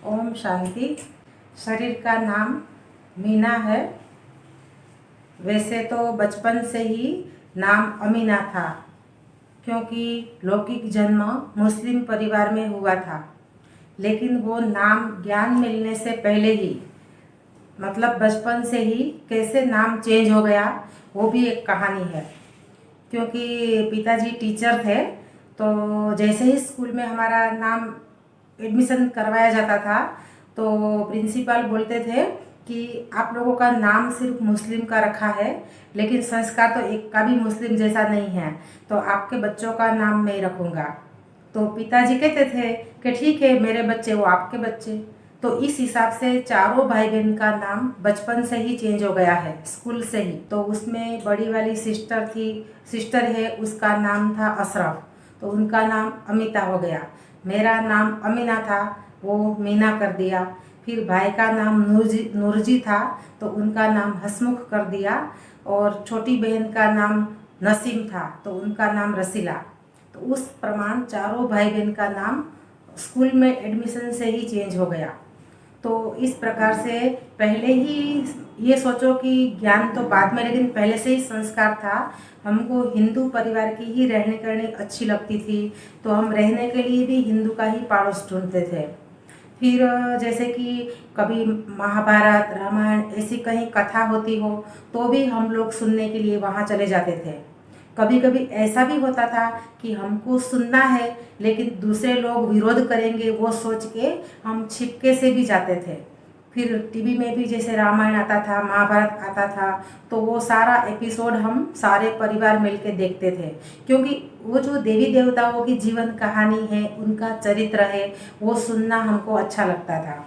ओम शांति। शरीर का नाम मीना है। वैसे तो बचपन से ही नाम अमीना था, क्योंकि लौकिक जन्म मुस्लिम परिवार में हुआ था। लेकिन वो नाम ज्ञान मिलने से पहले ही, मतलब बचपन से ही कैसे नाम चेंज हो गया, वो भी एक कहानी है। क्योंकि पिताजी टीचर थे, तो जैसे ही स्कूल में हमारा नाम एडमिशन करवाया जाता था, तो प्रिंसिपल बोलते थे कि आप लोगों का नाम सिर्फ मुस्लिम का रखा है, लेकिन संस्कार तो एक का भी मुस्लिम जैसा नहीं है, तो आपके बच्चों का नाम मैं रखूँगा। तो पिताजी कहते थे कि ठीक है, मेरे बच्चे वो आपके बच्चे। तो इस हिसाब से चारों भाई बहन का नाम बचपन से ही चेंज हो गया है, स्कूल से ही। तो उसमें बड़ी वाली सिस्टर है, उसका नाम था अशरफ, तो उनका नाम अमिता हो गया। मेरा नाम अमीना था, वो मीना कर दिया। फिर भाई का नाम नूरजी था, तो उनका नाम हसमुख कर दिया। और छोटी बहन का नाम नसीम था, तो उनका नाम रसीला। तो उस प्रमाण चारों भाई बहन का नाम स्कूल में एडमिशन से ही चेंज हो गया। तो इस प्रकार से पहले ही ये सोचो कि ज्ञान तो बाद में, लेकिन पहले से ही संस्कार था। हमको हिंदू परिवार की ही रहने करनी अच्छी लगती थी, तो हम रहने के लिए भी हिंदू का ही पड़ोस ढूंढते थे। फिर जैसे कि कभी महाभारत रामायण ऐसी कहीं कथा होती हो, तो भी हम लोग सुनने के लिए वहाँ चले जाते थे। कभी कभी ऐसा भी होता था कि हमको सुनना है, लेकिन दूसरे लोग विरोध करेंगे, वो सोच के हम छिपके से भी जाते थे। फिर टीवी में भी जैसे रामायण आता था, महाभारत आता था, तो वो सारा एपिसोड हम सारे परिवार मिलके देखते थे। क्योंकि वो जो देवी देवताओं की जीवन कहानी है, उनका चरित्र है, वो सुनना हमको अच्छा लगता था।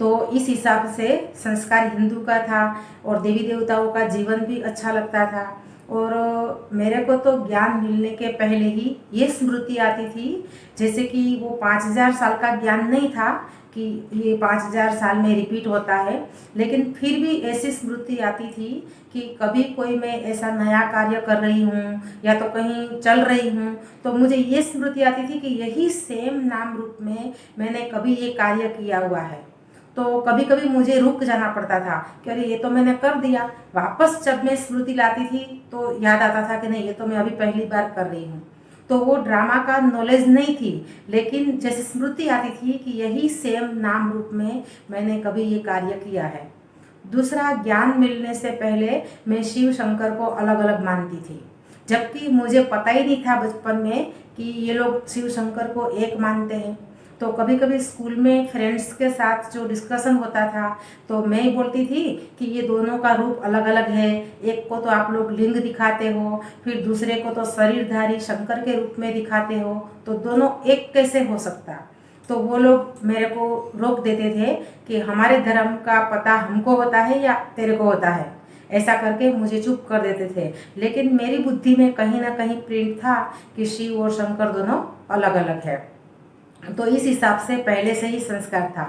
तो इस हिसाब से संस्कार हिंदू का था, और देवी देवताओं का जीवन भी अच्छा लगता था। और मेरे को तो ज्ञान मिलने के पहले ही ये स्मृति आती थी, जैसे कि वो 5000 साल का ज्ञान नहीं था कि ये 5000 साल में रिपीट होता है, लेकिन फिर भी ऐसी स्मृति आती थी कि कभी कोई मैं ऐसा नया कार्य कर रही हूँ या तो कहीं चल रही हूँ, तो मुझे ये स्मृति आती थी कि यही सेम नाम रूप में मैंने कभी ये कार्य किया हुआ है। तो कभी कभी मुझे रुक जाना पड़ता था कि अरे ये तो मैंने कर दिया। वापस जब मैं स्मृति लाती थी, तो याद आता था कि नहीं, ये तो मैं अभी पहली बार कर रही हूँ। तो वो ड्रामा का नॉलेज नहीं थी, लेकिन जैसे स्मृति आती थी कि यही सेम नाम रूप में मैंने कभी ये कार्य किया है। दूसरा, ज्ञान मिलने से पहले मैं शिव शंकर को अलग अलग मानती थी, जबकि मुझे पता ही नहीं था बचपन में कि ये लोग शिव शंकर को एक मानते हैं। तो कभी कभी स्कूल में फ्रेंड्स के साथ जो डिस्कशन होता था, तो मैं ही बोलती थी कि ये दोनों का रूप अलग अलग है। एक को तो आप लोग लिंग दिखाते हो, फिर दूसरे को तो शरीरधारी शंकर के रूप में दिखाते हो, तो दोनों एक कैसे हो सकता। तो वो लोग मेरे को रोक देते थे कि हमारे धर्म का पता हमको होता है या तेरे को होता है, ऐसा करके मुझे चुप कर देते थे। लेकिन मेरी बुद्धि में कहीं ना कहीं प्रिंट था कि शिव और शंकर दोनों अलग अलग है। तो इस हिसाब से पहले से ही संस्कार था।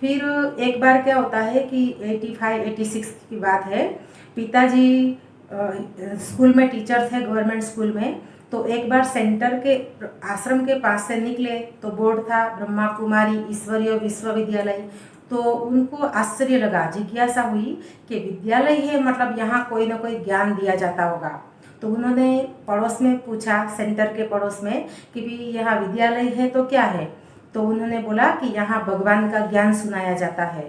फिर एक बार क्या होता है कि 85-86 की बात है, पिताजी स्कूल में टीचर थे, गवर्नमेंट स्कूल में। तो एक बार सेंटर के आश्रम के पास से निकले, तो बोर्ड था ब्रह्मा कुमारी ईश्वरीय विश्वविद्यालय। तो उनको आश्चर्य लगा, जिज्ञासा हुई कि विद्यालय है, मतलब यहाँ कोई ना कोई ज्ञान दिया जाता होगा। तो उन्होंने पड़ोस में पूछा, सेंटर के पड़ोस में, कि भी यहाँ विद्यालय है तो क्या है। तो उन्होंने बोला कि यहाँ भगवान का ज्ञान सुनाया जाता है।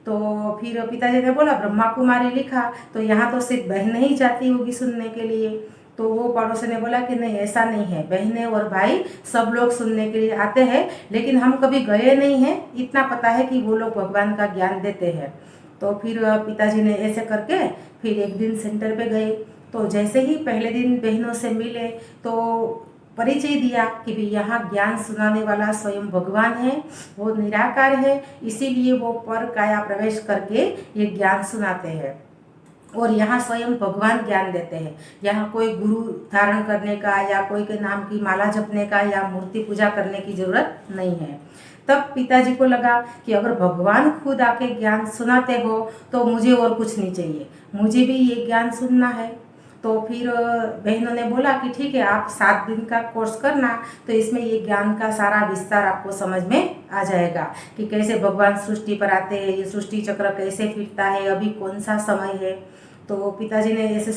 तो फिर पिताजी ने बोला ब्रह्मा कुमारी लिखा, तो यहाँ तो सिर्फ बहनें ही जाती होगी सुनने के लिए। तो वो पड़ोसी ने बोला कि नहीं, ऐसा नहीं है, बहनें और भाई सब लोग सुनने के लिए आते हैं, लेकिन हम कभी गए नहीं हैं। इतना पता है कि वो लोग भगवान का ज्ञान देते हैं। तो फिर पिताजी ने ऐसे करके फिर एक दिन सेंटर पे गए। तो जैसे ही पहले दिन बहनों से मिले, तो परिचय दिया कि भी यहाँ ज्ञान सुनाने वाला स्वयं भगवान है, वो निराकार है, इसीलिए वो पर काया प्रवेश करके ये ज्ञान सुनाते हैं। और यहाँ स्वयं भगवान ज्ञान देते हैं। यहाँ कोई गुरु धारण करने का या कोई के नाम की माला जपने का या मूर्ति पूजा करने की जरूरत नहीं है। तब पिताजी को लगा कि अगर भगवान खुद आके ज्ञान सुनाते हो, तो मुझे और कुछ नहीं चाहिए, मुझे भी ये ज्ञान सुनना है। तो फिर बहनों ने बोला कि ठीक है, आप 7 दिन का कोर्स करना, तो इसमें ये ज्ञान का सारा विस्तार आपको समझ में आ जाएगा कि कैसे भगवान सृष्टि पर आते हैं, ये सृष्टि चक्र कैसे फिरता है, अभी कौन सा समय है। तो पिताजी ने ऐसे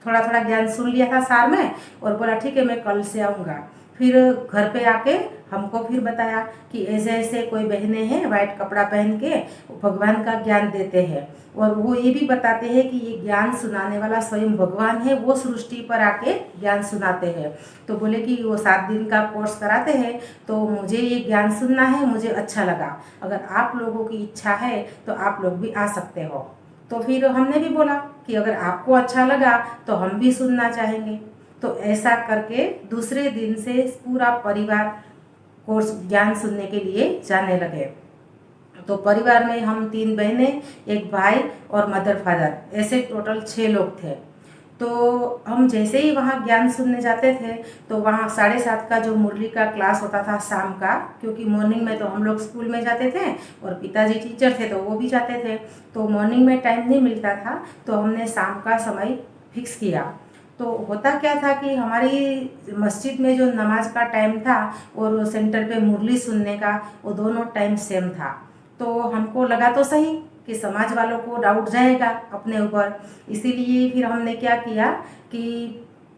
थोड़ा थोड़ा ज्ञान सुन लिया था सार में और बोला ठीक है मैं कल से आऊँगा। फिर घर पे आके हमको फिर बताया कि ऐसे ऐसे कोई बहनें हैं वाइट कपड़ा पहन के भगवान का ज्ञान देते हैं, और वो ये भी बताते हैं कि ये ज्ञान सुनाने वाला स्वयं भगवान है, वो सृष्टि पर आके ज्ञान सुनाते हैं। तो बोले कि वो 7 दिन का कोर्स कराते हैं, तो मुझे ये ज्ञान सुनना है, मुझे अच्छा लगा, अगर आप लोगों की इच्छा है तो आप लोग भी आ सकते हो। तो फिर हमने भी बोला कि अगर आपको अच्छा लगा तो हम भी सुनना चाहेंगे। तो ऐसा करके दूसरे दिन से पूरा परिवार कोर्स ज्ञान सुनने के लिए जाने लगे। तो परिवार में हम 3 बहनें, एक भाई और मदर फादर, ऐसे टोटल 6 लोग थे। तो हम जैसे ही वहाँ ज्ञान सुनने जाते थे तो वहाँ 7:30 का जो मुरली का क्लास होता था शाम का, क्योंकि मॉर्निंग में तो हम लोग स्कूल में जाते थे और पिताजी टीचर थे तो वो भी जाते थे, तो मॉर्निंग में टाइम नहीं मिलता था, तो हमने शाम का समय फिक्स किया। तो होता क्या था कि हमारी मस्जिद में जो नमाज का टाइम था और सेंटर पे मुरली सुनने का, वो दोनों टाइम सेम था। तो हमको लगा तो सही कि समाज वालों को डाउट जाएगा अपने ऊपर, इसीलिए फिर हमने क्या किया कि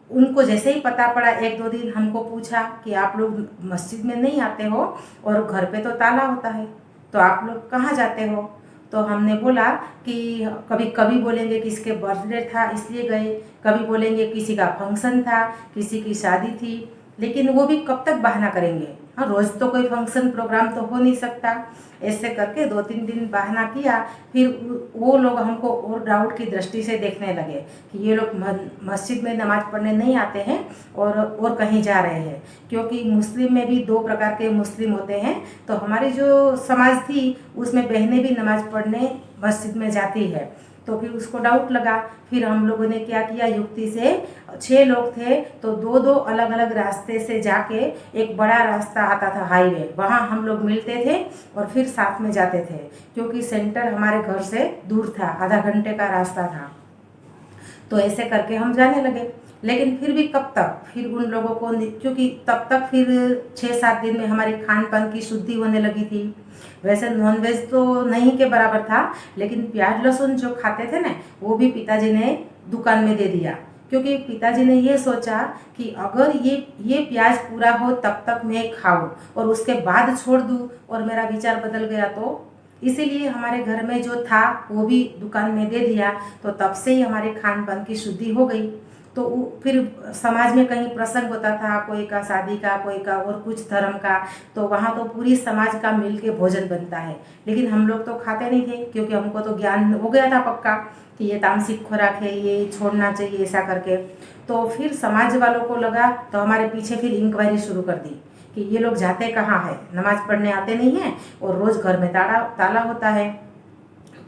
उनको जैसे ही पता पड़ा, 1-2 दिन हमको पूछा कि आप लोग मस्जिद में नहीं आते हो और घर पे तो ताला होता है, तो आप लोग कहाँ जाते हो। तो हमने बोला कि कभी कभी बोलेंगे किसके बर्थडे था इसलिए गए, कभी बोलेंगे किसी का फंक्शन था, किसी की शादी थी, लेकिन वो भी कब तक बहाना करेंगे। हाँ, रोज़ तो कोई फंक्शन प्रोग्राम तो हो नहीं सकता। ऐसे करके 2-3 दिन बहाना किया, फिर वो लोग हमको और डाउट की दृष्टि से देखने लगे कि ये लोग मस्जिद में नमाज़ पढ़ने नहीं आते हैं और कहीं जा रहे हैं, क्योंकि मुस्लिम में भी 2 प्रकार के मुस्लिम होते हैं। तो हमारी जो समाज थी उसमें बहनें भी नमाज़ पढ़ने मस्जिद में जाती है, तो फिर उसको डाउट लगा। फिर हम लोगों ने क्या किया, युक्ति से 6 लोग थे तो 2-2 अलग अलग रास्ते से जाके एक बड़ा रास्ता आता था हाईवे, वहाँ हम लोग मिलते थे और फिर साथ में जाते थे, क्योंकि सेंटर हमारे घर से दूर था, आधा घंटे का रास्ता था। तो ऐसे करके हम जाने लगे, लेकिन फिर भी कब तक, फिर उन लोगों को, क्योंकि तब तक फिर 6-7 दिन में हमारे खान पान की शुद्धि होने लगी थी। वैसे नॉनवेज तो नहीं के बराबर था, लेकिन प्याज लहसुन जो खाते थे ना, वो भी पिताजी ने दुकान में दे दिया, क्योंकि पिताजी ने ये सोचा कि अगर ये प्याज पूरा हो तब तक मैं खाऊं और उसके बाद छोड़ दूं और मेरा विचार बदल गया तो, इसीलिए हमारे घर में जो था वो भी दुकान में दे दिया। तो तब से ही हमारे खान पान की शुद्धि हो गई। तो फिर समाज में कहीं प्रसंग होता था, कोई का शादी का, कोई का और कुछ धर्म का, तो वहाँ तो पूरी समाज का मिल के भोजन बनता है, लेकिन हम लोग तो खाते नहीं थे, क्योंकि हमको तो ज्ञान हो गया था पक्का कि ये तामसिक खुराक है, ये छोड़ना चाहिए ऐसा करके। तो फिर समाज वालों को लगा, तो हमारे पीछे फिर इंक्वायरी शुरू कर दी कि ये लोग जाते कहाँ है, नमाज पढ़ने आते नहीं हैं और रोज़ घर में ताला होता है।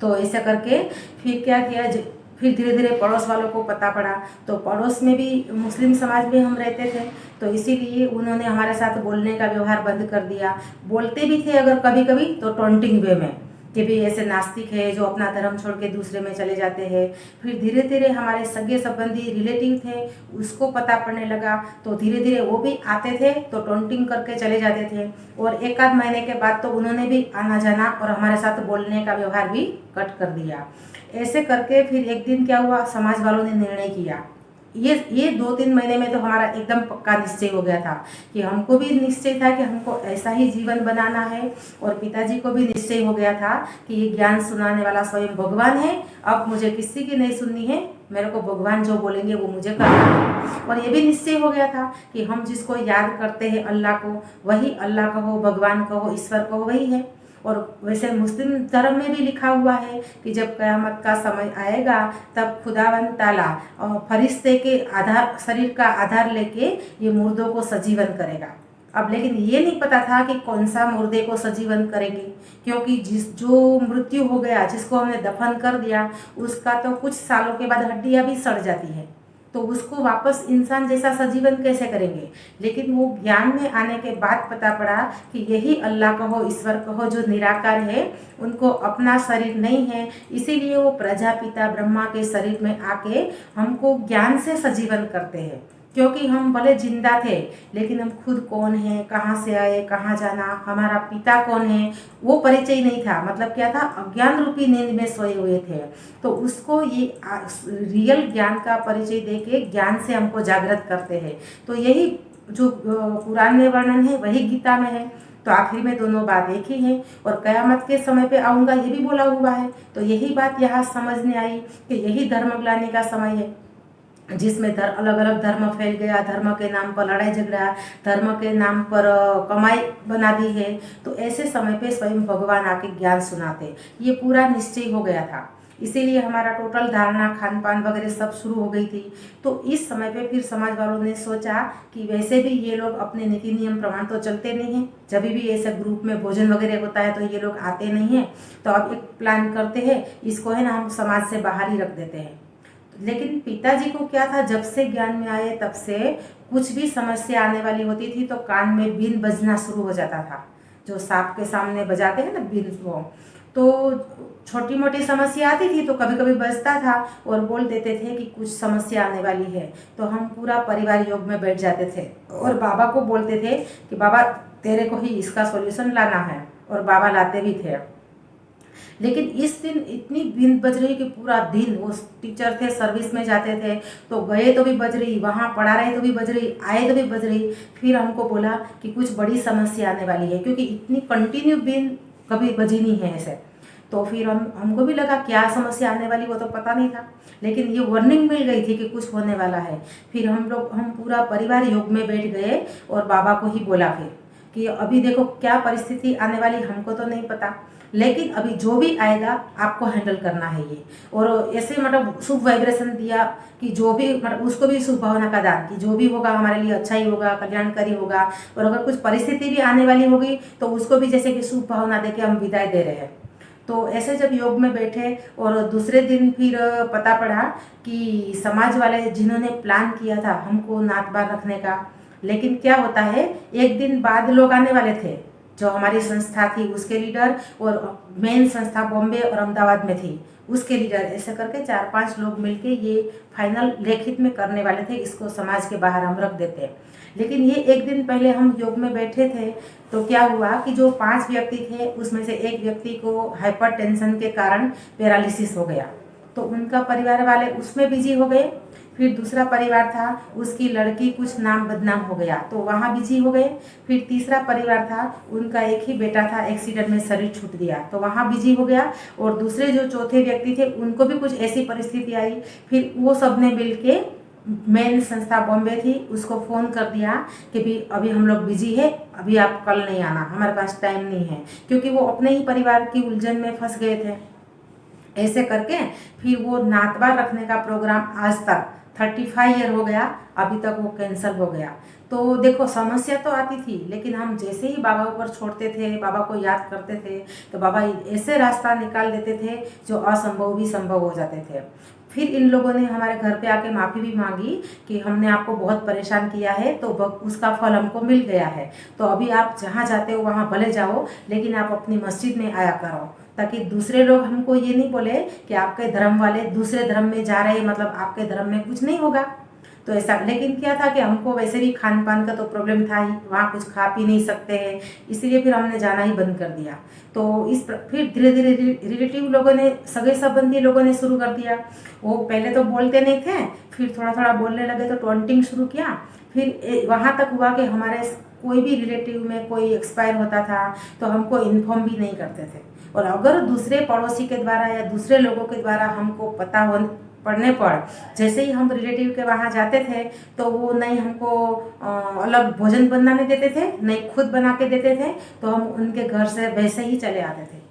तो ऐसा करके फिर क्या किया, फिर धीरे धीरे पड़ोस वालों को पता पड़ा, तो पड़ोस में भी मुस्लिम समाज में हम रहते थे, तो इसीलिए उन्होंने हमारे साथ बोलने का व्यवहार बंद कर दिया। बोलते भी थे अगर कभी कभी तो टॉन्टिंग वे में, कि भी ऐसे नास्तिक है जो अपना धर्म छोड़ के दूसरे में चले जाते हैं। फिर धीरे धीरे हमारे सगे संबंधी रिलेटिव थे, उसको पता पड़ने लगा, तो धीरे धीरे वो भी आते थे तो टॉन्टिंग करके चले जाते थे, और 1-आध महीने के बाद तो उन्होंने भी आना जाना और हमारे साथ बोलने का व्यवहार भी कट कर दिया। ऐसे करके फिर एक दिन क्या हुआ, समाज वालों ने निर्णय किया, ये 2-3 महीने में तो हमारा एकदम पक्का निश्चय हो गया था कि हमको भी निश्चय था कि हमको ऐसा ही जीवन बनाना है, और पिताजी को भी निश्चय हो गया था कि ये ज्ञान सुनाने वाला स्वयं भगवान है, अब मुझे किसी की नहीं सुननी है, मेरे को भगवान जो बोलेंगे वो मुझे करना है। और ये भी निश्चय हो गया था कि हम जिसको याद करते हैं अल्लाह को, वही अल्लाह कहो, भगवान कहो, ईश्वर कहो, वही है। और वैसे मुस्लिम धर्म में भी लिखा हुआ है कि जब क़यामत का समय आएगा तब खुदावन ताला और फरिश्ते के आधार, शरीर का आधार लेके ये मुर्दों को सजीवन करेगा। अब लेकिन ये नहीं पता था कि कौन सा मुर्दे को सजीवन करेंगे, क्योंकि जो मृत्यु हो गया, जिसको हमने दफन कर दिया, उसका तो कुछ सालों के बाद हड्डियां भी सड़ जाती है, तो उसको वापस इंसान जैसा सजीवन कैसे करेंगे। लेकिन वो ज्ञान में आने के बाद पता पड़ा कि यही अल्लाह कहो, ईश्वर कहो, जो निराकार है, उनको अपना शरीर नहीं है, इसीलिए वो प्रजापिता ब्रह्मा के शरीर में आके हमको ज्ञान से सजीवन करते हैं। क्योंकि हम भले जिंदा थे लेकिन हम खुद कौन हैं, कहाँ से आए, कहाँ जाना, हमारा पिता कौन है, वो परिचय नहीं था। मतलब क्या था, अज्ञान रूपी नींद में सोए हुए थे। तो उसको ये रियल ज्ञान का परिचय देके ज्ञान से हमको जागृत करते हैं। तो यही जो कुरान में वर्णन है वही गीता में है। तो आखिर में दोनों बात एक ही है। और कयामत के समय पे आऊँगा ये भी बोला हुआ है। तो यही बात यहाँ समझने आई कि यही धर्म ग्लानि का समय है, जिसमें अलग अलग धर्म फैल गया, धर्म के नाम पर लड़ाई झगड़ा, धर्म के नाम पर कमाई बना दी है। तो ऐसे समय पे स्वयं भगवान आके ज्ञान सुनाते, ये पूरा निश्चय हो गया था। इसीलिए हमारा टोटल धारणा, खान पान वगैरह सब शुरू हो गई थी। तो इस समय पे फिर समाज वालों ने सोचा कि वैसे भी ये लोग अपने नीति नियम प्रमाण तो चलते नहीं हैं, जब भी ऐसे ग्रुप में भोजन वगैरह होता है तो ये लोग आते नहीं हैं। तो अब एक प्लान करते हैं, इसको है ना हम समाज से बाहर ही रख देते हैं। लेकिन पिताजी को क्या था, जब से ज्ञान में आए तब से कुछ भी समस्या आने वाली होती थी तो कान में बीन बजना शुरू हो जाता था। जो सांप के सामने बजाते हैं ना बीन, वो तो छोटी मोटी समस्या आती थी तो कभी कभी बजता था और बोल देते थे कि कुछ समस्या आने वाली है। तो हम पूरा परिवार योग में बैठ जाते थे और बाबा को बोलते थे कि बाबा तेरे को ही इसका सॉल्यूशन लाना है, और बाबा लाते भी थे। लेकिन इस दिन इतनी बीन बज रही कि पूरा दिन, वो टीचर थे सर्विस में जाते थे तो गए तो भी बज रही, वहाँ पढ़ा रहे तो भी बज रही, आए तो भी बज रही। फिर हमको बोला कि कुछ बड़ी समस्या आने वाली है, क्योंकि इतनी कंटिन्यू बीन कभी बजी नहीं है ऐसे। तो फिर हमको भी लगा क्या समस्या आने वाली, वो तो पता नहीं था, लेकिन ये वार्निंग मिल गई थी कि कुछ होने वाला है। फिर हम पूरा परिवार योग में बैठ गए और बाबा को ही बोला फिर कि अभी देखो क्या परिस्थिति आने वाली हमको तो नहीं पता, लेकिन अभी जो भी आएगा आपको हैंडल करना है ये। और ऐसे मतलब शुभ वाइब्रेशन दिया कि जो भी मतलब उसको भी शुभ भावना का दान, कि जो भी होगा हमारे लिए अच्छा ही होगा, कल्याणकारी होगा। और अगर कुछ परिस्थिति भी आने वाली होगी तो उसको भी जैसे कि शुभ भावना देके हम विदाई दे रहे हैं। तो ऐसे जब योग में बैठे और दूसरे दिन फिर पता पड़ा कि समाज वाले जिन्होंने प्लान किया था हमको नात बार रखने का, लेकिन क्या होता है एक दिन बाद लोग आने वाले थे। जो हमारी संस्था थी उसके लीडर, और मेन संस्था बॉम्बे और अहमदाबाद में थी उसके लीडर, ऐसे करके 4-5 लोग मिलके ये फाइनल लेखित में करने वाले थे, इसको समाज के बाहर हम रख देते। लेकिन ये एक दिन पहले हम योग में बैठे थे तो क्या हुआ कि जो 5 व्यक्ति थे उसमें से एक व्यक्ति को हाइपरटेंशन के कारण पैरालिसिस हो गया। तो उनका परिवार वाले उसमें बिजी हो गए। फिर दूसरा परिवार था, उसकी लड़की कुछ नाम बदनाम हो गया तो वहाँ बिजी हो गए। फिर तीसरा परिवार था, उनका एक ही बेटा था, एक्सीडेंट में शरीर छूट गया तो वहाँ बिजी हो गया। और दूसरे जो चौथे व्यक्ति थे उनको भी कुछ ऐसी परिस्थिति आई। फिर वो सब ने मिल के, मेन संस्था बॉम्बे थी उसको फ़ोन कर दिया कि भी अभी हम लोग बिजी है, अभी आप कल नहीं आना, हमारे पास टाइम नहीं है, क्योंकि वो अपने ही परिवार की उलझन में फंस गए थे। ऐसे करके फिर वो नातबार रखने का प्रोग्राम आज तक 35 ईयर हो गया, अभी तक वो कैंसिल हो गया। तो देखो समस्या तो आती थी, लेकिन हम जैसे ही बाबा ऊपर छोड़ते थे, बाबा को याद करते थे तो बाबा ऐसे रास्ता निकाल देते थे जो असंभव भी संभव हो जाते थे। फिर इन लोगों ने हमारे घर पे आके माफ़ी भी मांगी कि हमने आपको बहुत परेशान किया है, तो उसका फल हमको मिल गया है। तो अभी आप जहाँ जाते हो वहाँ भले जाओ, लेकिन आप अपनी मस्जिद में आया करो, ताकि दूसरे लोग हमको ये नहीं बोले कि आपके धर्म वाले दूसरे धर्म में जा रहे हैं, मतलब आपके धर्म में कुछ नहीं होगा। तो ऐसा, लेकिन क्या था कि हमको वैसे भी खान पान का तो प्रॉब्लम था ही, वहाँ कुछ खा पी नहीं सकते हैं, इसलिए फिर हमने जाना ही बंद कर दिया। तो फिर धीरे धीरे रिलेटिव लोगों ने, सगे संबंधी लोगों ने शुरू कर दिया। वो पहले तो बोलते नहीं थे, फिर थोड़ा थोड़ा बोलने लगे तो टॉन्टिंग शुरू किया। फिर वहाँ तक हुआ कि हमारे कोई भी रिलेटिव में कोई एक्सपायर होता था तो हमको इन्फॉर्म भी नहीं करते थे। और अगर दूसरे पड़ोसी के द्वारा या दूसरे लोगों के द्वारा हमको पड़ने पर, जैसे ही हम रिलेटिव के वहाँ जाते थे तो वो नहीं हमको अलग भोजन बनाने देते थे, नहीं खुद बना के देते थे, तो हम उनके घर से वैसे ही चले आते थे।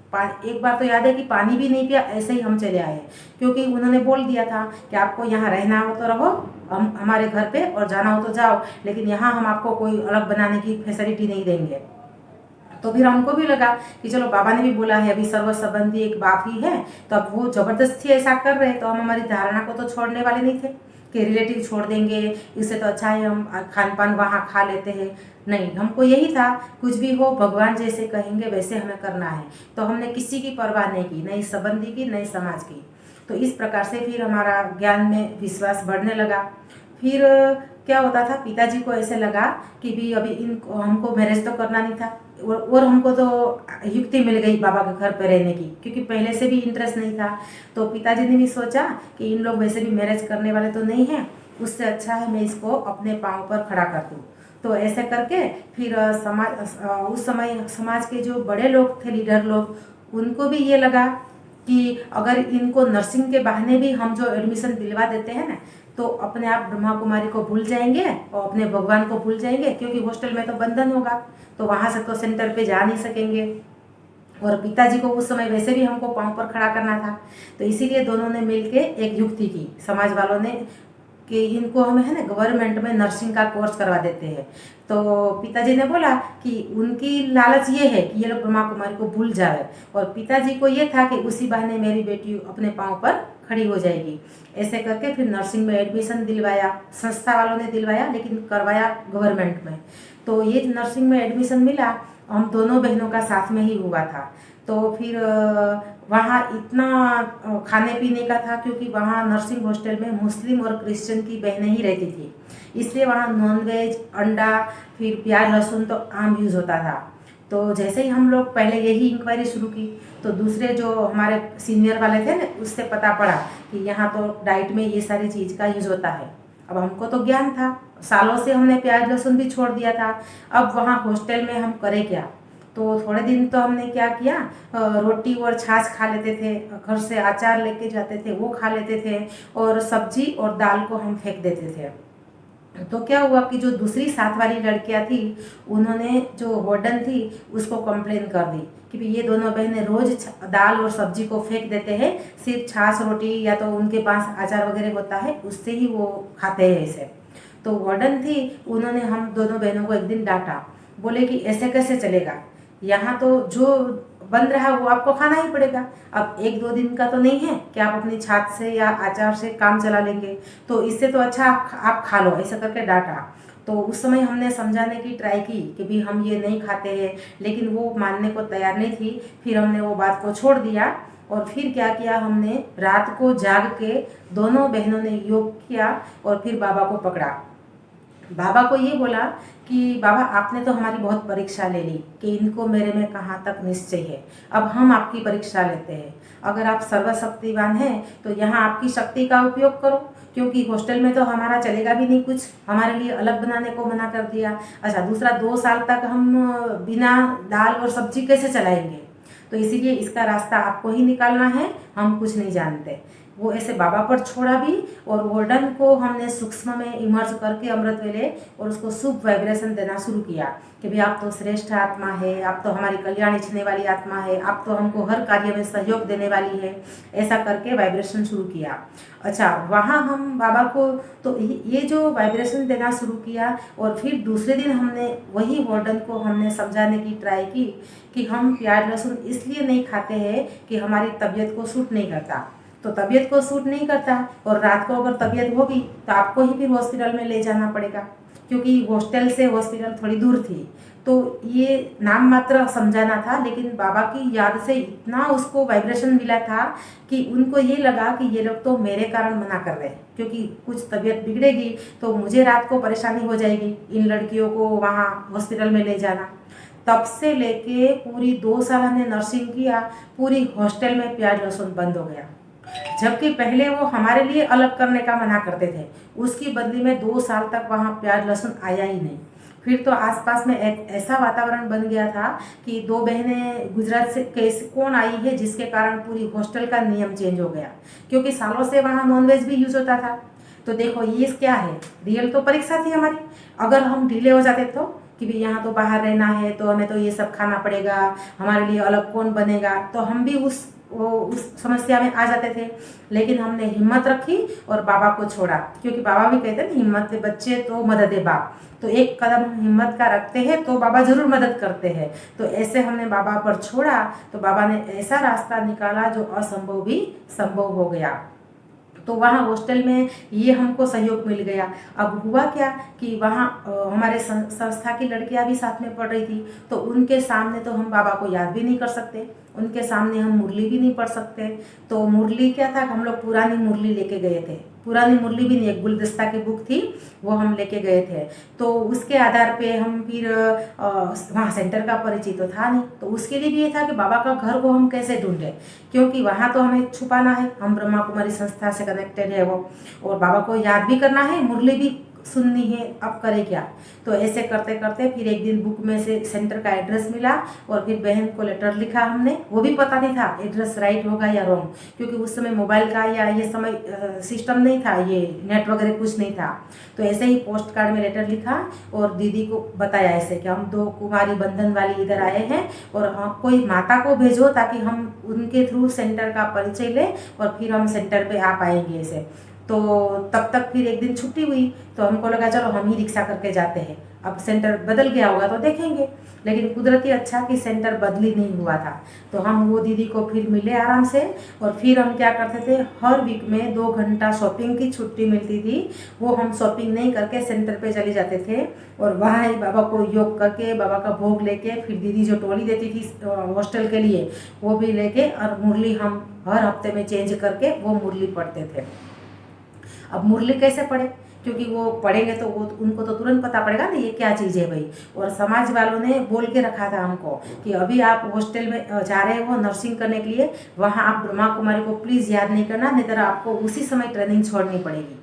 एक बार तो याद है कि पानी भी नहीं पिया, ऐसे ही हम चले आए, क्योंकि उन्होंने बोल दिया था कि आपको यहाँ रहना हो तो रहो, हम हमारे घर पे, और जाना हो तो जाओ, लेकिन यहाँ हम आपको कोई अलग बनाने की फैसिलिटी नहीं देंगे। तो फिर हमको भी लगा कि चलो बाबा ने भी बोला है अभी सर्व संबंधी एक बाप ही है, तो अब वो जबरदस्ती ऐसा कर रहे हैं तो हम हमारी धारणा को तो छोड़ने वाले नहीं थे कि रिलेटिव छोड़ देंगे, इससे तो अच्छा है हम खान पान वहाँ खा लेते हैं। नहीं, हमको यही था कुछ भी हो भगवान जैसे कहेंगे वैसे हमें करना है। तो हमने किसी की परवाह नहीं की, नहीं संबंधी की, नहीं समाज की। तो इस प्रकार से फिर हमारा ज्ञान में विश्वास बढ़ने लगा। फिर क्या होता था, पिताजी को ऐसे लगा कि भी अभी इनको हमको मैरिज तो करना नहीं था, और हमको तो युक्ति मिल गई बाबा के घर पे रहने की, क्योंकि पहले से भी इंटरेस्ट नहीं था। तो पिताजी ने भी सोचा कि इन लोग वैसे भी मैरिज करने वाले तो नहीं हैं, उससे अच्छा है मैं इसको अपने पाँव पर खड़ा कर दूँ। तो ऐसे करके फिर उस समय समाज के जो बड़े लोग थे, लीडर लोग, उनको भी ये लगा कि अगर इनको नर्सिंग के बहाने भी हम जो एडमिशन दिलवा देते हैं ना, तो अपने आप ब्रह्मा कुमारी को भूल जाएंगे और अपने भगवान को भूल जाएंगे, क्योंकि हॉस्टल में तो बंधन होगा, तो वहाँ से तो सेंटर पे जा नहीं सकेंगे। और पिताजी को उस समय वैसे भी हमको पाँव पर खड़ा करना था। तो इसीलिए दोनों ने मिलके एक युक्ति की, समाज वालों ने, कि इनको हमें है ना गवर्नमेंट में नर्सिंग का कोर्स करवा देते हैं। तो पिताजी ने बोला कि उनकी लालच ये है कि ये लोग ब्रह्मा कुमारी को भूल जाए, और पिताजी को ये था कि उसी बहाने मेरी बेटी अपने पाँव पर खड़ी हो जाएगी। ऐसे करके फिर नर्सिंग में एडमिशन दिलवाया, संस्था वालों ने दिलवाया, लेकिन करवाया गवर्नमेंट में। तो ये नर्सिंग में एडमिशन मिला, हम दोनों बहनों का साथ में ही हुआ था। तो फिर वहाँ इतना खाने पीने का था, क्योंकि वहाँ नर्सिंग हॉस्टल में मुस्लिम और क्रिश्चियन की बहनें ही रहती थी, इसलिए वहाँ नॉनवेज, अंडा, फिर प्याज लहसुन तो आम यूज़ होता था। तो जैसे ही हम लोग पहले यही इंक्वायरी शुरू की, तो दूसरे जो हमारे सीनियर वाले थे ना, उससे पता पड़ा कि यहाँ तो डाइट में ये सारी चीज़ का यूज़ होता है। अब हमको तो ज्ञान था, सालों से हमने प्याज लहसुन भी छोड़ दिया था। अब वहाँ हॉस्टल में हम करें क्या? तो थोड़े दिन तो हमने क्या किया, रोटी और छाछ खा लेते थे, घर से अचार लेके जाते थे वो खा लेते थे, और सब्जी और दाल को हम फेंक देते थे। तो क्या हुआ कि जो दूसरी साथ वाली लड़कियां थी, उन्होंने, जो वार्डन थी, उसको कंप्लेन कर दी कि भी ये दोनों बहनें रोज दाल और सब्जी को फेंक देते हैं, सिर्फ छाछ रोटी या तो उनके पास अचार वगैरह होता है उससे ही वो खाते हैं इसे। तो वार्डन थी, उन्होंने हम दोनों बहनों को एक दिन डांटा, बोले कि ऐसे कैसे चलेगा, यहाँ तो जो बन रहा है वो आपको खाना ही पड़ेगा। अब एक दो दिन का तो नहीं है कि आप अपनी छाछ से या अचार से काम चला लेंगे, तो इससे तो अच्छा आप खा लो, ऐसा करके डांटा। तो उस समय हमने समझाने की ट्राई की कि भी हम ये नहीं खाते हैं, लेकिन वो मानने को तैयार नहीं थी। फिर हमने वो बात को छोड़ दिया, और फिर क्या किया, हमने रात को जाग के दोनों बहनों ने योग किया, और फिर बाबा को पकड़ा। बाबा को ये बोला कि बाबा आपने तो हमारी बहुत परीक्षा ले ली कि इनको मेरे में कहाँ तक निश्चय है, अब हम आपकी परीक्षा लेते हैं। अगर आप सर्वशक्तिवान हैं तो यहाँ आपकी शक्ति का उपयोग करो, क्योंकि हॉस्टल में तो हमारा चलेगा भी नहीं, कुछ हमारे लिए अलग बनाने को मना कर दिया। अच्छा, दूसरा 2 साल तक हम बिना दाल और सब्जी कैसे चलाएंगे? तो इसीलिए इसका रास्ता आपको ही निकालना है, हम कुछ नहीं जानते। वो ऐसे बाबा पर छोड़ा भी, और वार्डन को हमने सूक्ष्म में इमर्ज करके अमृत वेले और उसको शुभ वाइब्रेशन देना शुरू किया कि भाई आप तो श्रेष्ठ आत्मा है, आप तो हमारी कल्याण इच्छने वाली आत्मा है, आप तो हमको हर कार्य में सहयोग देने वाली है, ऐसा करके वाइब्रेशन शुरू किया। अच्छा, वहाँ हम बाबा को तो ये जो वाइब्रेशन देना शुरू किया, और फिर दूसरे दिन हमने वही वार्डन को हमने समझाने की ट्राई की कि हम प्याज लहसुन इसलिए नहीं खाते हैं कि हमारी तबीयत को सूट नहीं करता। तो तबीयत को सूट नहीं करता, और रात को अगर तबीयत होगी तो आपको ही फिर हॉस्पिटल में ले जाना पड़ेगा, क्योंकि हॉस्टल से हॉस्पिटल थोड़ी दूर थी। तो ये नाम मात्र समझाना था, लेकिन बाबा की याद से इतना उसको वाइब्रेशन मिला था कि उनको ये लगा कि ये लोग तो मेरे कारण मना कर रहे हैं, क्योंकि कुछ तबीयत बिगड़ेगी तो मुझे रात को परेशानी हो जाएगी इन लड़कियों को वहाँ हॉस्पिटल में ले जाना। तब से लेके पूरी 2 साल हमने नर्सिंग किया, पूरी हॉस्टल में प्याज लहसुन बंद हो गया। जबकि पहले वो हमारे लिए अलग करने का मना करते थे, उसकी बदली में 2 साल तक वहाँ प्याज लहसुन आया ही नहीं। फिर तो आसपास में एक ऐसा वातावरण बन गया था कि 2 बहनें गुजरात से कैसे कौन आई है, जिसके कारण पूरी हॉस्टल का नियम चेंज हो गया, क्योंकि सालों से वहाँ नॉनवेज भी यूज होता था। तो देखो ये क्या है, रियल तो परीक्षा थी हमारी। अगर हम ढीले हो जाते तो कि भी यहाँ तो बाहर रहना है तो हमें तो ये सब खाना पड़ेगा, हमारे लिए अलग कौन बनेगा, तो हम भी उस समस्या में आ जाते थे। लेकिन हमने हिम्मत रखी और बाबा को छोड़ा, क्योंकि बाबा भी कहते हैं हिम्मत के बच्चे तो मदद है बाप। तो एक कदम हम हिम्मत का रखते हैं तो बाबा जरूर मदद करते हैं। तो ऐसे हमने बाबा पर छोड़ा, तो बाबा ने ऐसा रास्ता निकाला जो असंभव भी संभव हो गया। तो वहाँ हॉस्टल में ये हमको सहयोग मिल गया। अब हुआ क्या कि वहाँ हमारे संस्था की लड़कियाँ भी साथ में पढ़ रही थी, तो उनके सामने तो हम बाबा को याद भी नहीं कर सकते, उनके सामने हम मुरली भी नहीं पढ़ सकते। तो मुरली क्या था, हम लोग पुरानी मुरली लेके गए थे, पुरानी मुरली भी नहीं, एक गुलदस्ता की बुक थी, वो हम लेके गए थे। तो उसके आधार पे हम फिर वहाँ सेंटर का परिचय तो था नहीं, तो उसके लिए भी ये था कि बाबा का घर को हम कैसे ढूंढें, क्योंकि वहाँ तो हमें छुपाना है, हम ब्रह्मा कुमारी संस्था से कनेक्टेड है वो, और बाबा को याद भी करना है, मुरली भी सुननी है, अब करें क्या। तो ऐसे करते करते फिर एक दिन बुक में से सेंटर का एड्रेस मिला, और फिर बहन को लेटर लिखा हमने, वो भी पता नहीं था एड्रेस राइट होगा या रॉन्ग, क्योंकि उस समय मोबाइल का या ये समय सिस्टम नहीं था, ये नेट वगैरह कुछ नहीं था। तो ऐसे ही पोस्ट कार्ड में लेटर लिखा और दीदी को बताया ऐसे कि हम 2 कुमारी बंधन वाली इधर आए हैं, और हाँ कोई माता को भेजो ताकि हम उनके थ्रू सेंटर का परिचय लें और फिर हम सेंटर पे आ पाएंगे ऐसे। तो तब तक फिर एक दिन छुट्टी हुई, तो हमको लगा चलो हम ही रिक्शा करके जाते हैं, अब सेंटर बदल गया होगा तो देखेंगे। लेकिन कुदरती अच्छा कि सेंटर बदली नहीं हुआ था। तो हम वो दीदी को फिर मिले आराम से, और फिर हम क्या करते थे, हर वीक में 2 घंटा शॉपिंग की छुट्टी मिलती थी, वो हम शॉपिंग नहीं करके सेंटर पे चले जाते थे, और वहाँ ही बाबा को योग करके बाबा का भोग लेके, फिर दीदी जो टोली देती थी हॉस्टल के लिए वो भी लेके, और मुरली हम हर हफ्ते में चेंज करके वो मुरली पढ़ते थे। अब मुरली कैसे पढ़े, क्योंकि वो पढ़ेंगे तो वो उनको तो तुरंत पता पड़ेगा ना ये क्या चीज़ है भाई। और समाज वालों ने बोल के रखा था हमको कि अभी आप हॉस्टल में जा रहे हो नर्सिंग करने के लिए, वहाँ आप ब्रह्मा कुमारी को प्लीज़ याद नहीं करना, नहीं तो आपको उसी समय ट्रेनिंग छोड़नी पड़ेगी।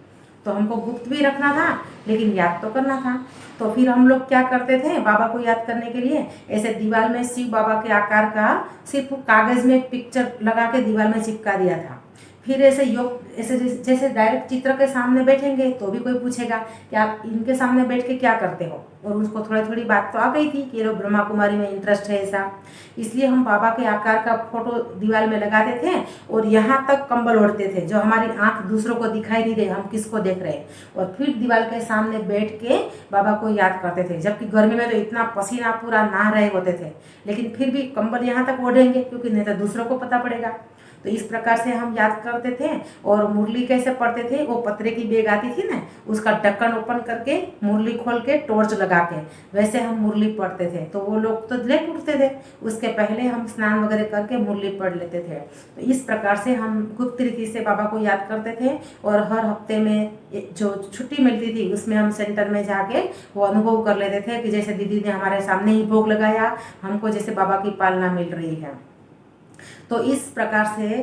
तो हमको गुप्त भी रखना था, लेकिन याद तो करना था। तो फिर हम लोग क्या करते थे, बाबा को याद करने के लिए ऐसे दीवार में शिव बाबा के आकार का सिर्फ कागज़ में पिक्चर लगा के दीवार में चिपका दिया था। फिर ऐसे योग ऐसे जैसे डायरेक्ट चित्र के सामने बैठेंगे तो भी कोई पूछेगा कि आप इनके सामने बैठ के क्या करते हो, और उसको थोड़ी थोड़ी बात तो आ गई थी कि ये लोग ब्रह्मा कुमारी में इंटरेस्ट है ऐसा। इसलिए हम बाबा के आकार का फोटो दीवार में लगाते थे, और यहाँ तक कंबल ओढ़ते थे जो हमारी आंख दूसरों को दिखाई नहीं दे, हम किसको देख रहे हैं, और फिर दीवार के सामने बैठ के बाबा को याद करते थे। जबकि गर्मी में तो इतना पसीना पूरा नहा रहे होते थे, लेकिन फिर भी कंबल यहाँ तक ओढ़ेंगे क्योंकि नहीं तो दूसरों को पता पड़ेगा। तो इस प्रकार से हम याद करते थे। और मुरली कैसे पढ़ते थे, वो पतरे की बैग आती थी ना, उसका ढक्कन ओपन करके मुरली खोल के टॉर्च लगा के वैसे हम मुरली पढ़ते थे। तो वो लोग तो लेट उठते थे, उसके पहले हम स्नान वगैरह करके मुरली पढ़ लेते थे। तो इस प्रकार से हम गुप्त रीति से बाबा को याद करते थे, और हर हफ्ते में जो छुट्टी मिलती थी उसमें हम सेंटर में जाके वो अनुभव कर लेते थे कि जैसे दीदी ने हमारे सामने ही भोग लगाया, हमको जैसे बाबा की पालना मिल रही है। तो इस प्रकार से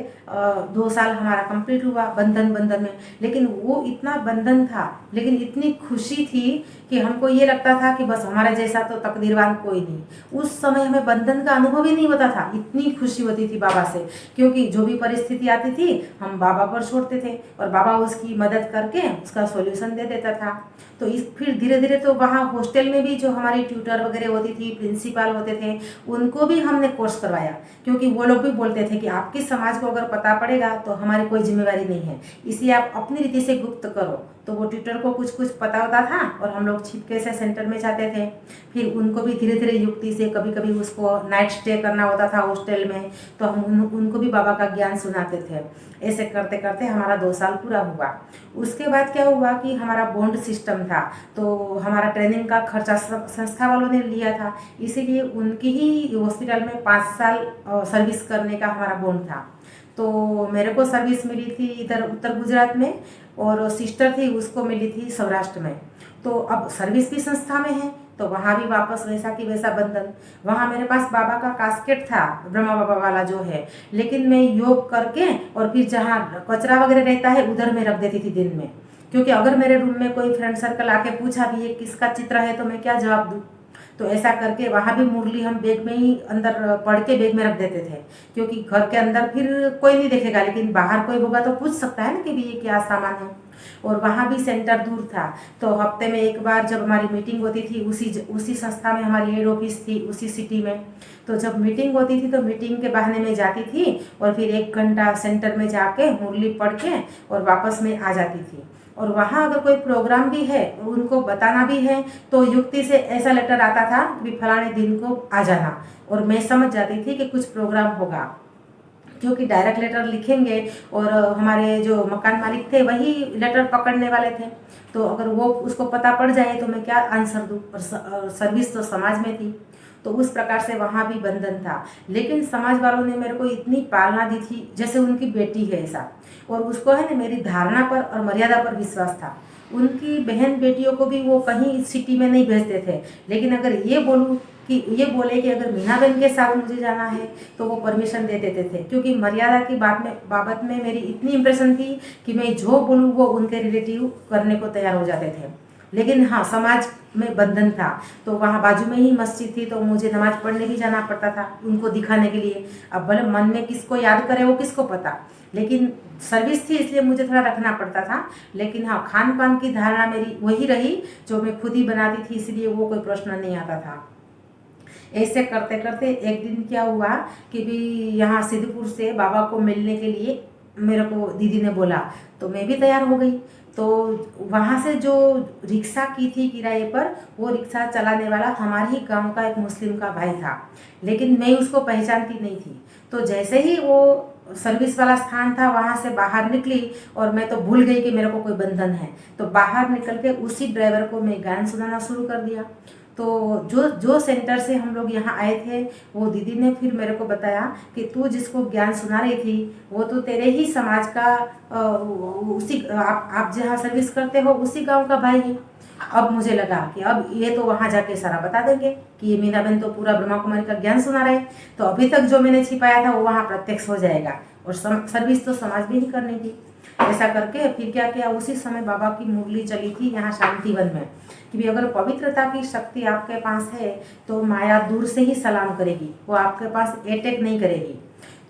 2 साल हमारा कंप्लीट हुआ बंधन में। लेकिन वो इतना बंधन था, लेकिन इतनी खुशी थी कि हमको ये लगता था कि बस हमारे जैसा तो तकदीरवान कोई नहीं। उस समय हमें बंधन का अनुभव ही नहीं होता था, इतनी खुशी होती थी बाबा से, क्योंकि जो भी परिस्थिति आती थी हम बाबा पर छोड़ते थे, और बाबा उसकी मदद करके उसका सॉल्यूशन दे देता था। तो इस फिर धीरे धीरे तो वहाँ हॉस्टल में भी जो हमारी ट्यूटर वगैरह होती थी, प्रिंसिपल होते थे, उनको भी हमने कोर्स करवाया, क्योंकि वो लोग भी बोलते थे कि आपकी समाज को अगर पता पड़ेगा तो हमारी कोई जिम्मेवारी नहीं है, इसलिए आप अपनी रीति से गुप्त करो। तो वो ट्यूटर को कुछ कुछ पता होता था, और हम लोग छिपके से सेंटर में जाते थे। फिर उनको भी धीरे धीरे युक्ति से, कभी कभी उसको नाइट स्टे करना होता था हॉस्टल में, तो हम उनको भी बाबा का ज्ञान सुनाते थे। ऐसे करते करते हमारा 2 साल पूरा हुआ। उसके बाद क्या हुआ कि हमारा बॉन्ड सिस्टम था, तो हमारा ट्रेनिंग का खर्चा संस्था वालों ने लिया था, इसीलिए उनकी ही हॉस्पिटल में 5 साल सर्विस करने का हमारा बॉन्ड था। तो मेरे को सर्विस मिली थी इधर उत्तर गुजरात में, और सिस्टर थी उसको मिली थी सौराष्ट्र में। तो अब सर्विस भी संस्था में है, तो वहाँ भी वापस वैसा कि वैसा बंधन। वहाँ मेरे पास बाबा का कास्केट था, ब्रह्मा बाबा वाला जो है, लेकिन मैं योग करके और फिर जहाँ कचरा वगैरह रहता है उधर मैं रख देती थी दिन में, क्योंकि अगर मेरे रूम में कोई फ्रेंड सर्कल आके पूछा भी ये किसका चित्र है तो मैं क्या जवाब दूँ। तो ऐसा करके वहाँ भी मुरली हम बैग में ही अंदर पढ़ के बैग में रख देते थे, क्योंकि घर के अंदर फिर कोई नहीं देखेगा, लेकिन बाहर कोई होगा तो पूछ सकता है ना कि भी ये क्या सामान है। और वहाँ भी सेंटर दूर था, तो हफ्ते में एक बार जब हमारी मीटिंग होती थी, उसी संस्था में हमारी हेड ऑफिस थी उसी सिटी में, तो जब मीटिंग होती थी तो मीटिंग के बहाने में जाती थी, और फिर 1 घंटा सेंटर में जाके मुरली पढ़ के और वापस में आ जाती थी। और वहाँ अगर कोई प्रोग्राम भी है उनको बताना भी है तो युक्ति से ऐसा लेटर आता था कि फलाने दिन को आ जाना, और मैं समझ जाती थी कि कुछ प्रोग्राम होगा, क्योंकि डायरेक्ट लेटर लिखेंगे और हमारे जो मकान मालिक थे वही लेटर पकड़ने वाले थे, तो अगर वो उसको पता पड़ जाए तो मैं क्या आंसर दूँ। और सर्विस तो समाज में थी, तो उस प्रकार से वहाँ भी बंधन था। लेकिन समाज वालों ने मेरे को इतनी पालना दी थी जैसे उनकी बेटी है ऐसा, और उसको है ना मेरी धारणा पर और मर्यादा पर विश्वास था। उनकी बहन बेटियों को भी वो कहीं सिटी में नहीं भेजते थे, लेकिन अगर ये बोलूँ कि ये बोले कि अगर मीना बहन के साथ मुझे जाना है तो वो परमिशन दे देते थे, क्योंकि मर्यादा की बाबत में मेरी इतनी इम्प्रेशन थी कि मैं जो बोलूँ वो उनके रिलेटिव करने को तैयार हो जाते थे। लेकिन हाँ, समाज में बंधन था, तो वहाँ बाजू में ही मस्जिद थी, तो मुझे नमाज पढ़ने भी जाना पड़ता था उनको दिखाने के लिए। अब भले मन में किसको याद करे वो किसको पता, लेकिन सर्विस थी इसलिए मुझे थोड़ा रखना पड़ता था। लेकिन हाँ, खान पान की धारणा मेरी वही रही जो मैं खुद ही बनाती थी, इसलिए वो कोई प्रश्न नहीं आता था। ऐसे करते करते एक दिन क्या हुआ कि भी यहाँ सिद्धपुर से बाबा को मिलने के लिए मेरे को दीदी ने बोला, तो मैं भी तैयार हो गई। तो वहाँ से जो रिक्शा की थी किराए पर, वो रिक्शा चलाने वाला हमारे ही गांव का एक मुस्लिम का भाई था, लेकिन मैं उसको पहचानती नहीं थी। तो जैसे ही वो सर्विस वाला स्थान था वहाँ से बाहर निकली, और मैं तो भूल गई कि मेरे को कोई बंधन है। तो बाहर निकल के उसी ड्राइवर को मैं गान सुनाना शुरू कर दिया। तो जो जो सेंटर से हम लोग यहाँ आए थे, वो दीदी ने फिर मेरे को बताया कि तू जिसको ज्ञान सुना रही थी वो तो तेरे ही समाज का उसी आप जहाँ सर्विस करते हो उसी गांव का भाई है। अब मुझे लगा कि अब ये तो वहाँ जाके सारा बता देंगे कि ये मीना बहन तो पूरा ब्रह्मा कुमारी का ज्ञान सुना रहे, तो अभी तक जो मैंने छिपाया था वो वहाँ प्रत्यक्ष हो जाएगा, और सर्विस तो समाज में ही करनी थी। ऐसा करके फिर क्या किया, उसी समय बाबा की मुरली चली थी यहाँ शांतिवन में कि भी अगर पवित्रता की शक्ति आपके पास है तो माया दूर से ही सलाम करेगी, वो आपके पास अटैक नहीं करेगी।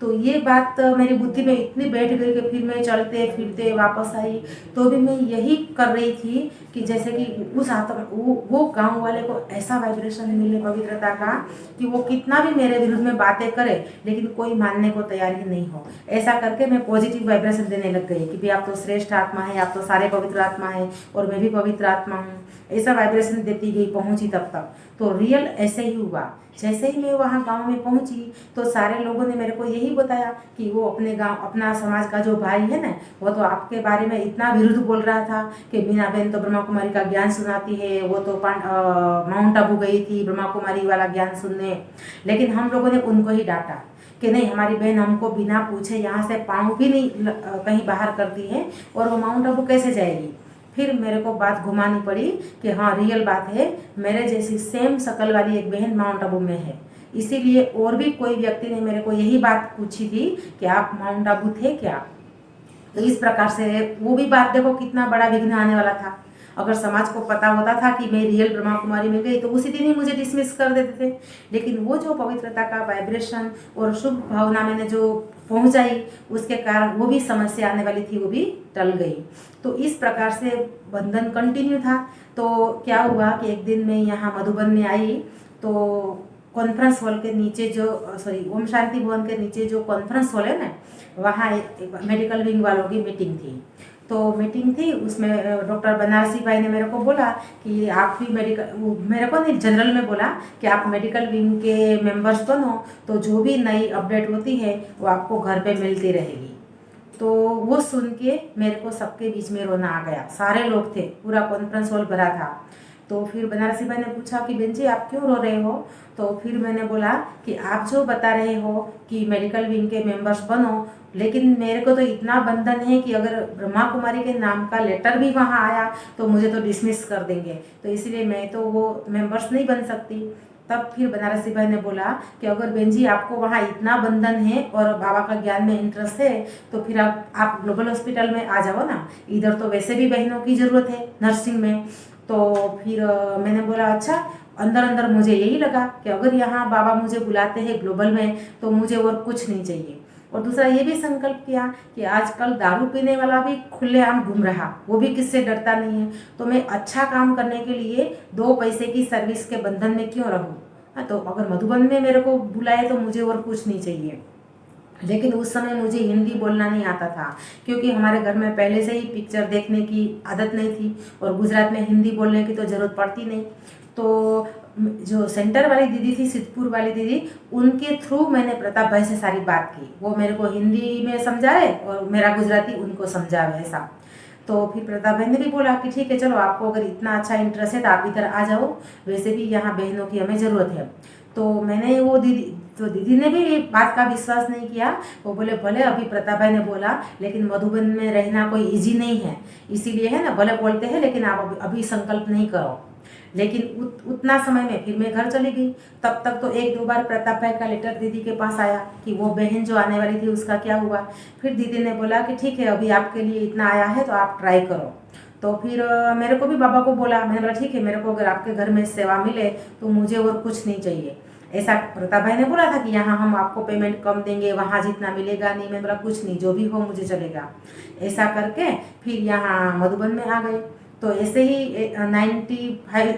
तो ये बात मेरी बुद्धि में इतनी बैठ गई कि फिर मैं चलते फिरते वापस आई, तो भी मैं यही कर रही थी कि जैसे कि उस आत्मा वो गांव वाले को ऐसा वाइब्रेशन मिले पवित्रता का कि वो कितना भी मेरे विरुद्ध में बातें करे लेकिन कोई मानने को तैयार ही नहीं हो। ऐसा करके मैं पॉजिटिव वाइब्रेशन देने लग गई कि भाई आप तो श्रेष्ठ आत्मा है, आप तो सारे पवित्र आत्मा है और मैं भी पवित्र आत्मा हूँ। ऐसा वाइब्रेशन देती गई, पहुँची तब तक तो रियल ऐसे ही हुआ। जैसे ही मैं वहाँ गांव में पहुँची तो सारे लोगों ने मेरे को यही बताया कि वो अपने गांव अपना समाज का जो भाई है ना, वो तो आपके बारे में इतना विरुद्ध बोल रहा था कि मीना बहन तो ब्रह्मा कुमारी का ज्ञान सुनाती है, वो तो माउंट आबू गई थी ब्रह्मा कुमारी वाला ज्ञान सुनने। लेकिन हम लोगों ने उनको ही डांटा कि नहीं, हमारी बहन हमको बिना पूछे यहाँ से पाँव भी नहीं कहीं बाहर करती है और वो माउंट आबू कैसे जाएगी। फिर मेरे को बात घुमानी पड़ी कि हाँ रियल बात है, मेरे जैसी सेम शकल वाली एक बहन माउंट आबू में है। इसीलिए और भी कोई व्यक्ति ने मेरे को यही बात पूछी थी कि आप माउंट आबू थे क्या। तो इस प्रकार से वो भी बात देखो कितना बड़ा विघ्न आने वाला था। अगर समाज को पता होता था कि मैं रियल ब्रह्मा कुमारी में गई तो उसी दिन ही मुझे डिसमिस कर देते थे। लेकिन वो जो पवित्रता का वाइब्रेशन और शुभ भावना मैंने जो पहुंचाई उसके कारण वो भी समस्या आने वाली थी वो भी टल गई। तो इस प्रकार से बंधन कंटिन्यू था। तो क्या हुआ कि एक दिन मैं यहाँ मधुबन में आई तो कॉन्फ्रेंस हॉल के नीचे जो ओम शांति भवन के नीचे जो कॉन्फ्रेंस हॉल है ना, वहाँ एक मेडिकल विंग वालों की मीटिंग थी। तो मीटिंग थी उसमें डॉक्टर बनारसी भाई ने मेरे को बोला कि आप भी मेरे को नहीं जनरल में बोला कि आप मेडिकल विंग के मेंबर्स बनो तो जो भी नई अपडेट होती है वो आपको घर पे मिलती रहेगी। तो वो सुन के मेरे को सबके बीच में रोना आ गया। सारे लोग थे, पूरा कॉन्फ्रेंस हॉल भरा था। तो फिर बनारसी भाई ने पूछा कि बहन जी आप क्यों रो रहे हो। तो फिर मैंने बोला कि आप जो बता रहे हो कि मेडिकल विंग के मेंबर्स बनो, लेकिन मेरे को तो इतना बंधन है कि अगर ब्रह्मा कुमारी के नाम का लेटर भी वहाँ आया तो मुझे तो डिसमिस कर देंगे, तो इसलिए मैं तो वो मेंबर्स नहीं बन सकती। तब फिर बनारसी भाई ने बोला कि अगर बहन जी आपको वहाँ इतना बंधन है और बाबा का ज्ञान में इंटरेस्ट है तो फिर आप ग्लोबल हॉस्पिटल में आ जाओ ना, इधर तो वैसे भी बहनों की ज़रूरत है नर्सिंग में। तो फिर मैंने बोला अच्छा। अंदर अंदर मुझे यही लगा कि अगर यहाँ बाबा मुझे बुलाते हैं ग्लोबल में तो मुझे और कुछ नहीं चाहिए। और दूसरा ये भी संकल्प किया कि आजकल दारू पीने वाला भी खुलेआम घूम रहा, वो भी किससे डरता नहीं है, तो मैं अच्छा काम करने के लिए 2 पैसे की सर्विस के बंधन में क्यों रहूँ। तो अगर मधुबन में मेरे को बुलाए तो मुझे और कुछ नहीं चाहिए। लेकिन उस समय मुझे हिंदी बोलना नहीं आता था क्योंकि हमारे घर में पहले से ही पिक्चर देखने की आदत नहीं थी और गुजरात में हिंदी बोलने की तो ज़रूरत पड़ती नहीं। तो जो सेंटर वाली दीदी थी, सिद्धपुर वाली दीदी, उनके थ्रू मैंने प्रताप भाई से सारी बात की। वो मेरे को हिंदी में समझाए और मेरा गुजराती उनको समझाए ऐसा। तो फिर प्रताप भाई ने भी बोला कि ठीक है चलो, आपको अगर इतना अच्छा इंटरेस्ट है तो आप इधर आ जाओ, वैसे भी यहाँ बहनों की हमें ज़रूरत है। तो मैंने वो दीदी ने भी बात का विश्वास नहीं किया। वो बोले भले अभी प्रताप भाई ने बोला लेकिन मधुबन में रहना कोई इजी नहीं है, इसीलिए है ना, भले बोलते हैं लेकिन आप अभी संकल्प नहीं करो। लेकिन उतना समय में फिर मैं घर चली गई। तब तक तो एक दो बार प्रताप भाई का लेटर दीदी के पास आया कि वो बहन जो आने वाली थी उसका क्या हुआ। फिर दीदी ने बोला कि ठीक है अभी आपके लिए इतना आया है तो आप ट्राई करो। तो फिर मेरे को भी बाबा को बोला, मैंने बोला ठीक है मेरे को अगर आपके घर में सेवा मिले तो मुझे और कुछ नहीं चाहिए। ऐसा प्रताप भाई ने बोला था कि यहाँ हम आपको पेमेंट कम देंगे, वहाँ जितना मिलेगा नहीं। मैंने बोला कुछ नहीं, जो भी हो मुझे चलेगा। ऐसा करके फिर यहाँ मधुबन में आ गए। तो ऐसे ही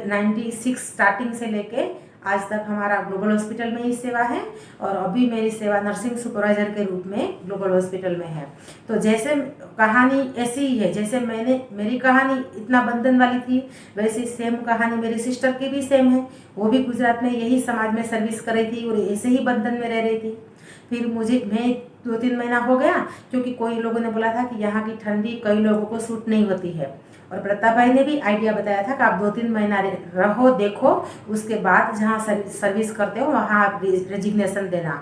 96 स्टार्टिंग से लेके आज तक हमारा ग्लोबल हॉस्पिटल में ही सेवा है और अभी मेरी सेवा नर्सिंग सुपरवाइजर के रूप में ग्लोबल हॉस्पिटल में है। तो जैसे कहानी ऐसी ही है, जैसे मेरी कहानी इतना बंधन वाली थी वैसे सेम कहानी मेरी सिस्टर की भी सेम है। वो भी गुजरात में यही समाज में सर्विस कर रही थी और ऐसे ही बंधन में रह रही थी। फिर मैं 2-3 महीना हो गया क्योंकि कोई लोगों ने बोला था कि यहाँ की ठंडी कई लोगों को सूट नहीं होती है और प्रताप भाई ने भी आइडिया बताया था कि आप 2-3 महीना रहो, देखो, उसके बाद जहाँ सर्विस करते हो वहाँ आप रेजिग्नेशन देना।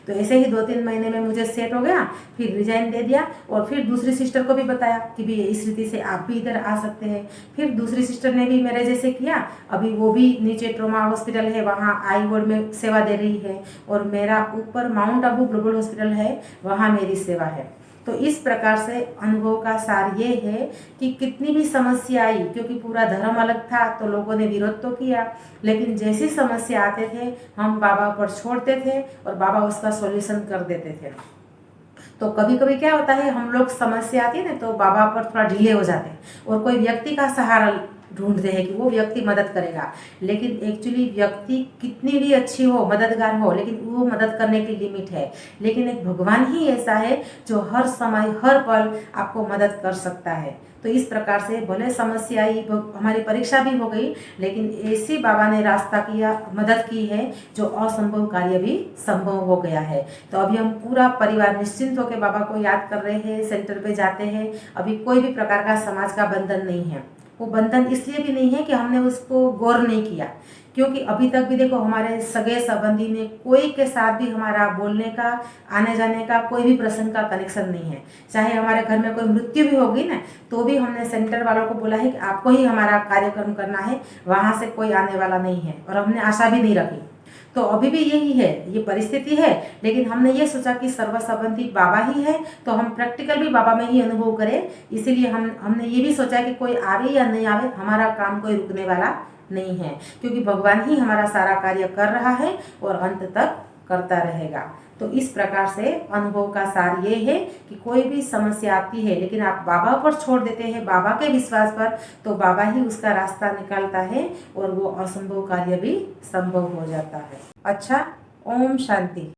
तो ऐसे ही 2-3 महीने में मुझे सेट हो गया, फिर रिजाइन दे दिया और फिर दूसरी सिस्टर को भी बताया कि भी इस रीति से आप भी इधर आ सकते हैं। फिर दूसरी सिस्टर ने भी मेरे जैसे किया, अभी वो भी नीचे ट्रोमा हॉस्पिटल है वहाँ आई वार्ड में सेवा दे रही है और मेरा ऊपर माउंट आबू ग्लोबल हॉस्पिटल है वहाँ मेरी सेवा है। तो इस प्रकार से अनुभव का सार ये है कि कितनी भी समस्या आई, क्योंकि पूरा धर्म अलग था तो लोगों ने विरोध तो किया, लेकिन जैसी समस्या आते थे हम बाबा पर छोड़ते थे और बाबा उसका सॉल्यूशन कर देते थे। तो कभी कभी क्या होता है, हम लोग समस्या आती है ना तो बाबा पर थोड़ा ढीले हो जाते हैं और कोई व्यक्ति का सहारा ढूंढते हैं कि वो व्यक्ति मदद करेगा। लेकिन एक्चुअली व्यक्ति कितनी भी अच्छी हो, मददगार हो, लेकिन वो मदद करने की लिमिट है। लेकिन एक भगवान ही ऐसा है जो हर समय हर पल आपको मदद कर सकता है। तो इस प्रकार से भले समस्या आई, हमारी परीक्षा भी हो गई, लेकिन ऐसी बाबा ने रास्ता किया, मदद की है जो असंभव कार्य भी संभव हो गया है। तो अभी हम पूरा परिवार निश्चिंत होकर बाबा को याद कर रहे हैं, सेंटर पे जाते हैं। अभी कोई भी प्रकार का समाज का बंधन नहीं है। वो बंधन इसलिए भी नहीं है कि हमने उसको गौर नहीं किया, क्योंकि अभी तक भी देखो हमारे सगे संबंधी में कोई के साथ भी हमारा बोलने का, आने जाने का, कोई भी प्रसंग का कनेक्शन नहीं है। चाहे हमारे घर में कोई मृत्यु भी होगी ना तो भी हमने सेंटर वालों को बोला है कि आपको ही हमारा कार्यक्रम करना है, वहाँ से कोई आने वाला नहीं है और हमने आशा भी नहीं रखी। तो अभी भी यही है, ये परिस्थिति है, लेकिन हमने ये सोचा कि सर्व संबंधी बाबा ही है तो हम प्रैक्टिकल भी बाबा में ही अनुभव करें। इसीलिए हमने ये भी सोचा कि कोई आवे या नहीं आवे हमारा काम कोई रुकने वाला नहीं है, क्योंकि भगवान ही हमारा सारा कार्य कर रहा है और अंत तक करता रहेगा। तो इस प्रकार से अनुभव का सार ये है कि कोई भी समस्या आती है लेकिन आप बाबा पर छोड़ देते हैं, बाबा के विश्वास पर, तो बाबा ही उसका रास्ता निकालता है और वो असंभव कार्य भी संभव हो जाता है। अच्छा, ओम शांति।